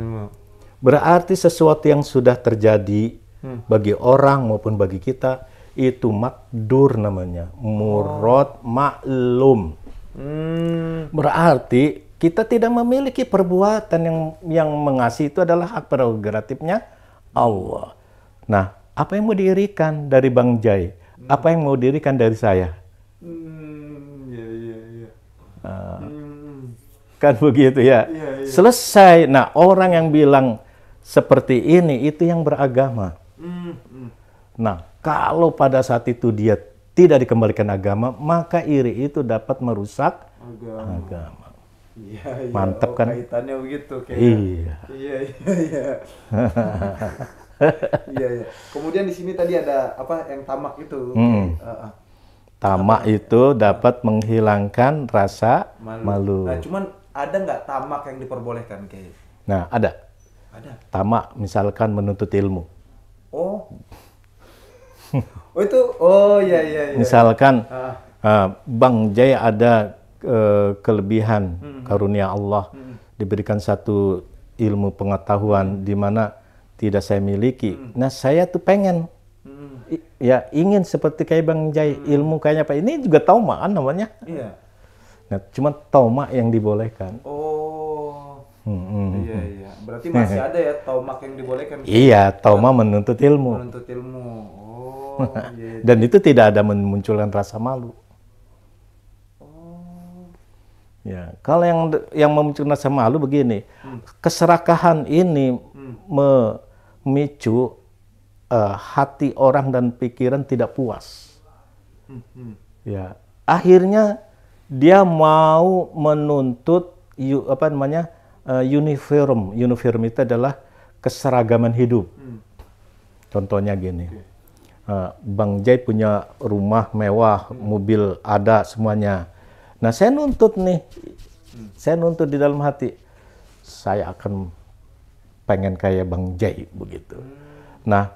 Berarti sesuatu yang sudah terjadi bagi orang maupun bagi kita itu makdur namanya, murad maklum. Berarti kita tidak memiliki perbuatan yang mengasihi, itu adalah hak prerogatifnya Allah. Nah, apa yang mau diirikan dari Bang Jai? Apa yang mau diirikan dari saya? Kan begitu ya. Selesai. Nah, orang yang bilang seperti ini itu yang beragama. Nah, kalau pada saat itu dia tidak dikembalikan agama, maka iri itu dapat merusak agama. Iya, Mantap kan? Kaitannya begitu kayak. Iya. Iya. Kemudian di sini tadi ada apa yang tamak itu? Tamak itu dapat menghilangkan rasa malu. Nah, cuman ada nggak tamak yang diperbolehkan kayak? Nah, ada. Ada. Tamak misalkan menuntut ilmu. Oh. Oh itu, oh iya. Misalkan Bang Jai ada kelebihan karunia Allah, diberikan satu ilmu pengetahuan di mana tidak saya miliki. Nah, saya tuh pengen ya ingin seperti kayak Bang Jai, ilmu kayaknya Pak. Ini juga tamak kan namanya. Iya. Nah, cuma tamak yang dibolehkan. Oh. Iya. Berarti masih ada ya tamak yang dibolehkan. Iya, tamak menuntut ilmu. Menuntut ilmu. Oh, iya. Dan itu tidak ada memunculkan rasa malu. Ya, kalau yang memunculkan rasa malu begini, keserakahan ini memicu hati orang dan pikiran tidak puas. Ya, akhirnya dia mau menuntut uniform. Uniform itu adalah keseragaman hidup. Contohnya gini, Bang Jai punya rumah mewah, mobil ada semuanya. Nah, saya nuntut di dalam hati, saya akan pengen kayak Bang Jai begitu. Nah,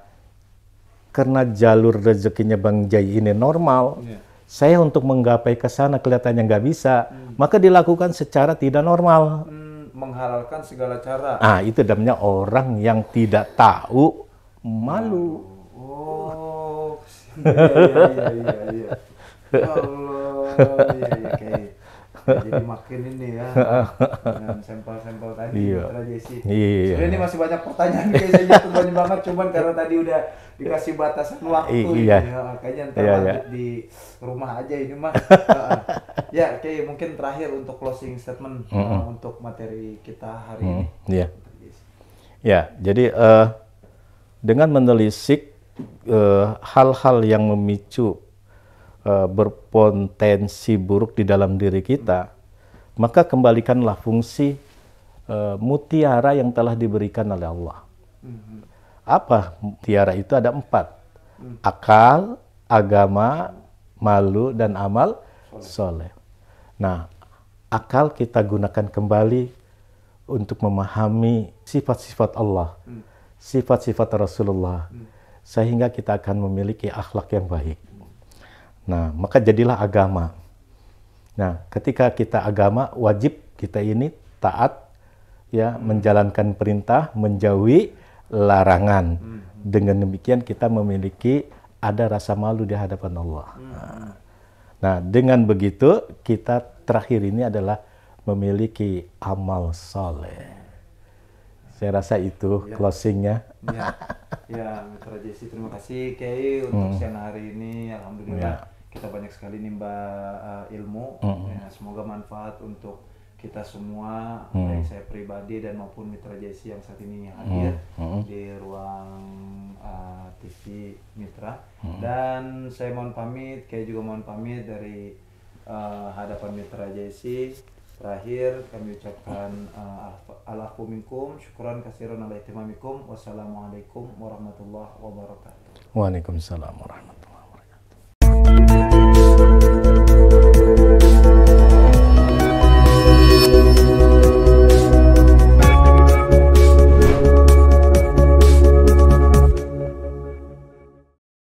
karena jalur rezekinya Bang Jai ini normal, saya untuk menggapai ke sana kelihatannya nggak bisa, maka dilakukan secara tidak normal. Menghalalkan segala cara. Itu namanya orang yang tidak tahu malu. Oh, iya. Ya Allah, iya kayak. Jadi makin ini ya dengan sampel-sampel tadi. Iya. Sebenarnya ini masih banyak pertanyaan kayaknya tuh banyak banget, cuman karena tadi udah dikasih batasan waktu iya. ini, kayaknya ntar lanjut di rumah aja ini mah. Ya, kayak mungkin terakhir untuk closing statement untuk materi kita hari ini. Iya. Ya, jadi dengan menelisik hal-hal yang memicu berpotensi buruk di dalam diri kita, maka kembalikanlah fungsi mutiara yang telah diberikan oleh Allah. Apa mutiara itu? Ada 4. Akal, agama, malu, dan amal soleh. Nah, akal kita gunakan kembali untuk memahami sifat-sifat Allah, sifat-sifat Rasulullah, sehingga kita akan memiliki akhlak yang baik. Nah, maka jadilah agama. Nah, ketika kita agama, wajib kita ini taat, ya, menjalankan perintah, menjauhi larangan. Dengan demikian kita memiliki ada rasa malu di hadapan Allah. Nah, dengan begitu kita terakhir ini adalah memiliki amal soleh. Saya rasa itu closingnya. Ya, Mitra Jesse, terima kasih Kiai untuk siang hari ini. Alhamdulillah. Kita banyak sekali nimba ilmu, ya, semoga manfaat untuk kita semua, baik saya pribadi dan maupun Mitra Jesse yang saat ini hadir di ruang TV Mitra. Dan saya mohon pamit, kayak juga mohon pamit dari hadapan Mitra Jesse. Terakhir kami ucapkan al-afu minkum, syukuran kasiran ala ihtimamikum. Wassalamualaikum warahmatullahi wabarakatuh. Waalaikumsalam warahmatullahi wabarakatuh.